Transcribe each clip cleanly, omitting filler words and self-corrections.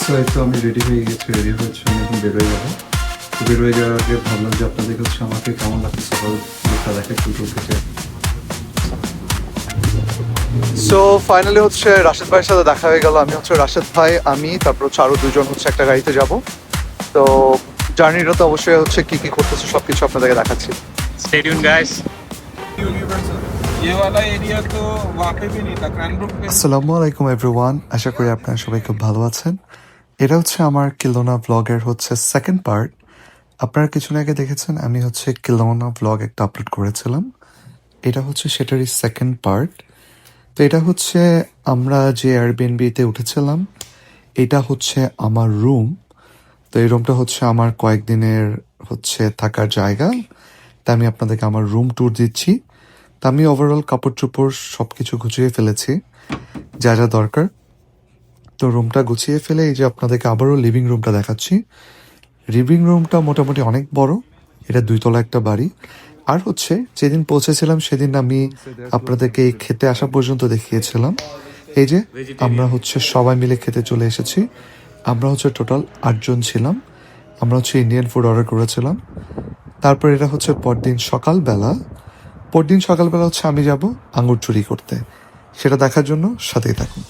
So এই তো আমি রেডি হয়ে গেছি, রেডি হচ্ছে আমি এখন বেরোয় যাবো। তো বেরোয় যাওয়ার আগে ভাবলাম যে আপনাদের হচ্ছে আমাকে কেমন লাগছে সকাল দেখা দেখে টুটো থেকে। সো ফাইনালি হচ্ছে রাশেদ ভাইয়ের সাথে দেখা হয়ে গেল। আমি হচ্ছে রাশেদ ভাই, আমি তারপর হচ্ছে আরো দুজন হচ্ছে একটা গাড়িতে যাব। তো জার্নিটা তো অবশ্যই হচ্ছে কি কি করতেছে সবকিছু আপনাদেরকে দেখাচ্ছি। Stay tuned, guys. यूनिवर्सल ये वाला एरिया तो वहाँ पे भी नहीं था क्रैनब्रुक पे। আসসালামু আলাইকুম এভরিওয়ান, আশা করি আপনারা সবাই খুব ভালো আছেন। এটা হচ্ছে আমার কিলোনা ব্লগের হচ্ছে সেকেন্ড পার্ট। আপনারা কিছুদিন আগে দেখেছেন আমি হচ্ছে কিলোনা ব্লগ একটা আপলোড করেছিলাম, এটা হচ্ছে সেটারই সেকেন্ড পার্ট। তো এটা হচ্ছে আমরা যে এয়ারবিএনবিতে উঠেছিলাম, এটা হচ্ছে আমার রুম। তো এই রুমটা হচ্ছে আমার কয়েকদিনের হচ্ছে থাকার জায়গা। তা আমি আপনাদেরকে আমার রুম ট্যুর দিচ্ছি। তা আমি ওভারঅল কাপড় চোপড় সব কিছু গুছিয়ে ফেলেছি যা যা দরকার। তো রুমটা গুছিয়ে ফেলে এই যে আপনাদেরকে আবারও লিভিং রুমটা দেখাচ্ছি। লিভিং রুমটা মোটামুটি অনেক বড়, এটা 2 তলা একটা বাড়ি। আর হচ্ছে যেদিন পৌঁছেছিলাম সেদিন আমি আপনাদেরকে এই খেতে আসা পর্যন্ত দেখিয়েছিলাম। এই যে আমরা হচ্ছে সবাই মিলে খেতে চলে এসেছি। আমরা হচ্ছে টোটাল 8 জন ছিলাম। আমরা হচ্ছে ইন্ডিয়ান ফুড অর্ডার করেছিলাম। তারপর এটা হচ্ছে পরদিন সকালবেলা হচ্ছে আমি যাব আঙ্গুর চুরি করতে। সেটা দেখার জন্য সাথেই থাকুন।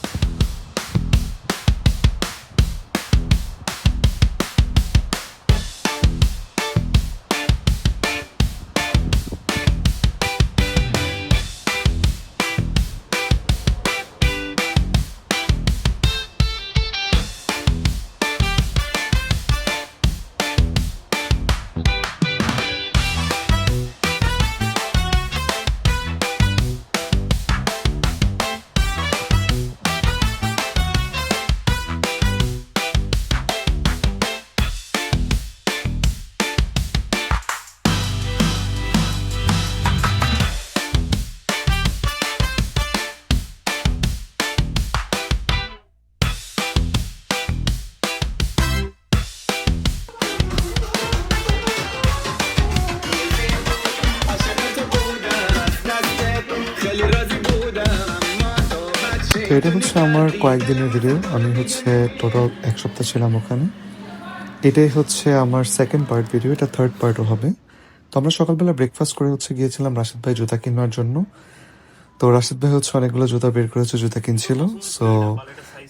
তো এটা হচ্ছে আমার কয়েকদিনের ভিডিও। আমি হচ্ছে টোটাল 1 সপ্তাহ ছিলাম ওখানে। এটাই হচ্ছে আমার সেকেন্ড পার্ট ভিডিও, এটা থার্ড পার্টও হবে। তো আমরা সকালবেলা ব্রেকফাস্ট করে হচ্ছে গিয়েছিলাম রাশেদ ভাই জুতা কিনবার জন্য। তো রাশেদ ভাই হচ্ছে অনেকগুলো জুতা বের করেছে, জুতা কিনছিল। সো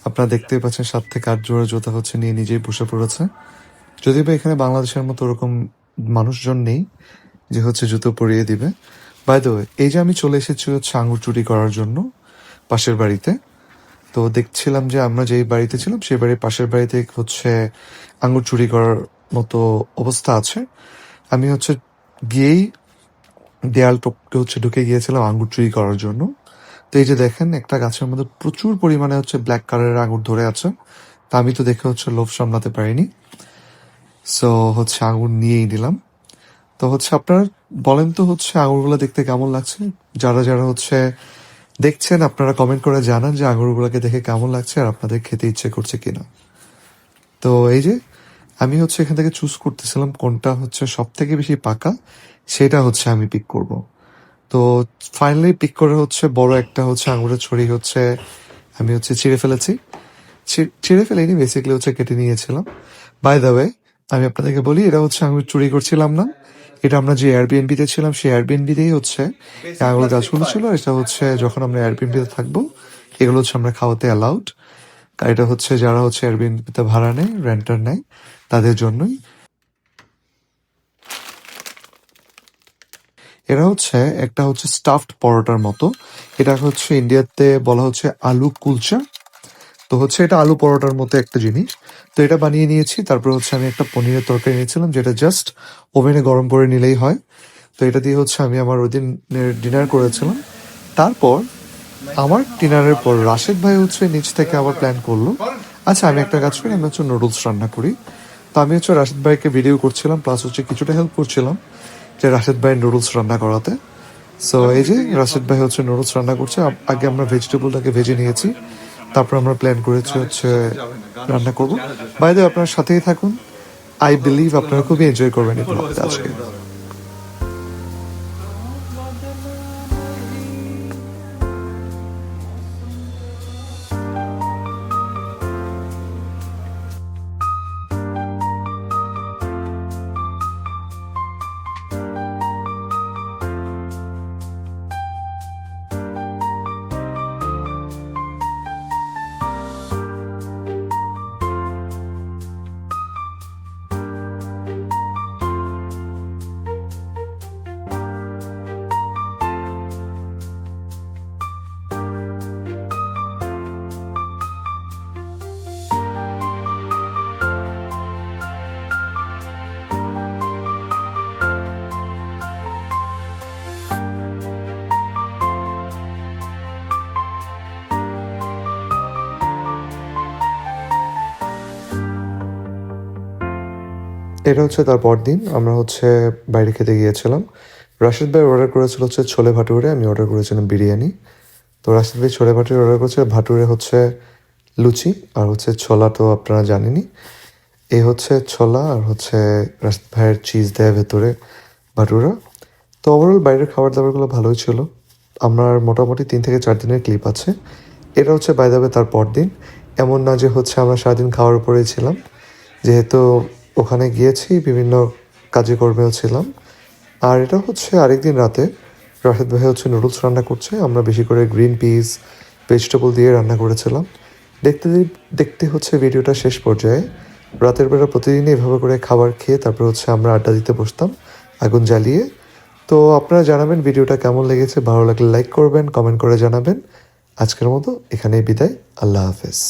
আপনারা দেখতেই পাচ্ছেন 7 থেকে 8 জোড়া জুতা হচ্ছে নিয়ে নিজেই বসে পড়েছে। যদিও বা এখানে বাংলাদেশের মতো ওরকম মানুষজন নেই যে হচ্ছে জুতো পরিয়ে দিবে। বাই দ্য ওয়ে, এই যে আমি চলে এসেছি হচ্ছে আঙুর চুরি করার জন্য পাশের বাড়িতে। তো দেখছিলাম যে আমরা যেই বাড়িতে ছিলাম সেই বাড়ির পাশের বাড়িতে হচ্ছে আঙুর চুরি করার মতো অবস্থা আছে। আমি হচ্ছে গিয়েই দেয়াল টপকে হচ্ছে ঢুকে গিয়েছিলাম আঙুর চুরি করার জন্য। তো এই যে দেখেন একটা গাছের মধ্যে প্রচুর পরিমাণে হচ্ছে ব্ল্যাক কালারের আঙুর ধরে আছে। তা আমি তো দেখে হচ্ছে লোভ সামলাতে পারিনি। সো হচ্ছে আঙুর নিয়েই নিলাম। তো হচ্ছে আপনারা বলেন তো হচ্ছে আঙুরগুলো দেখতে কেমন লাগছে? যারা যারা হচ্ছে দেখছেন আপনারা কমেন্ট করে জানান যে আঙুরগুলোকে দেখে কেমন লাগছে আর আপনাদের খেতে ইচ্ছে করছে কিনা। তো এই যে আমি হচ্ছে এখান থেকে চুজ করতেছিলাম কোনটা হচ্ছে সব থেকে বেশি পাকা, সেটা হচ্ছে আমি পিক করব। তো ফাইনালি পিক করে হচ্ছে বড় একটা হচ্ছে আঙুরের ছড়ি হচ্ছে আমি হচ্ছে ছিঁড়ে ফেলেছি। ছিঁড়ে ফেলেনি, বেসিক্যালি হচ্ছে কেটে নিয়েছিলাম। বাই দ্য ওয়ে, আমি আপনাদেরকে বলি এটা হচ্ছে আঙুর চুরি করছিলাম না। এটা আমরা যে এয়ারবিএনবিতে ছিলাম সেই এয়ারবিএনবিতেই হচ্ছে এই আঙুর গাছগুলো ছিল। এটা হচ্ছে যখন আমরা এয়ারবিএনবিতে থাকবো এগুলো হচ্ছে আমরা খাওয়াতে অ্যালাউড। এটা হচ্ছে যারা হচ্ছে এয়ারবিএনবিতে ভাড়া নেয়, রেন্টার নেয়, তাদের জন্যই। এরা হচ্ছে একটা হচ্ছে স্টাফড পরোটার মতো। এটা হচ্ছে ইন্ডিয়াতে বলা হচ্ছে আলু কুলচা। তো হচ্ছে এটা আলু পরোটার মতো একটা জিনিস। তো এটা বানিয়ে নিয়েছি। তারপর হচ্ছে আমি একটা পনিরের তরকারি নিয়েছিলাম যেটা জাস্ট ওভেনে গরম করে নিলেই হয়। তো এটা দিয়ে হচ্ছে আমি আমার ওই দিনের ডিনার করেছিলাম। তারপর আমার ডিনারের পর রাশেদ ভাই হচ্ছে নিচ থেকে আবার প্ল্যান করলো, আচ্ছা আমি একটা কাজ করি, আমি হচ্ছে নুডলস রান্না করি। তো আমি হচ্ছে রাশেদ ভাইকে ভিডিও করছিলাম, প্লাস হচ্ছে কিছুটা হেল্প করছিলাম যে রাশেদ ভাই নুডলস রান্না করাতে। সো এই যে রাশেদ ভাই হচ্ছে নুডলস রান্না করছে। আগে আমরা ভেজিটেবলটাকে ভেজে নিয়েছি, তারপর আমরা প্ল্যান করেছি হচ্ছে রান্না করবো। বাইরে আপনার সাথেই থাকুন, আই বিলিভ আপনারা খুবই এনজয় করবেন এই ব্লগটা আজকে। এটা হচ্ছে তার পরদিন আমরা হচ্ছে বাইরে খেতে গিয়েছিলাম। রাশিদ ভাই অর্ডার করেছিল হচ্ছে ছোলে ভাটুরে, আমি অর্ডার করেছিলাম বিরিয়ানি। তো রাশিদ ভাই ছোলে ভাটুরে অর্ডার করেছিল, ভাটুরে হচ্ছে লুচি, আর হচ্ছে ছোলা তো আপনারা জানেনই। এই হচ্ছে ছোলা আর হচ্ছে রাশিদ ভাইয়ের চিজ দেয় ভেতরে ভাটুরা। তো ওভারঅল বাইরের খাবার দাবারগুলো ভালোই ছিল। আমার মোটামুটি 3 থেকে 4 দিনের ক্লিপ আছে। এটা হচ্ছে বাই দ্য ওয়ে তার পরদিন। এমন না যে হচ্ছে আমরা সারাদিন খাওয়ার উপরেই ছিলাম, যেহেতু ওখানে গিয়েছি বিভিন্ন কাজে কর্মেও ছিলাম। আর এটা হচ্ছে আরেকদিন রাতে রাশেদ ভাই হচ্ছে নুডলস রান্না করছে, আমরা বেশি করে গ্রিন পিস ভেজিটেবল দিয়ে রান্না করেছিলাম। দেখতে দেখতে হচ্ছে ভিডিওটা শেষ পর্যায়ে রাতের বেলা প্রতিদিনই এভাবে করে খাবার খেয়ে তারপর হচ্ছে আমরা আড্ডা দিতে বসতাম আগুন জ্বালিয়ে। তো আপনারা জানাবেন ভিডিওটা কেমন লেগেছে, ভালো লাগলে লাইক করবেন, কমেন্ট করে জানাবেন। আজকের মতো এখানেই বিদায়, আল্লাহ হাফেজ।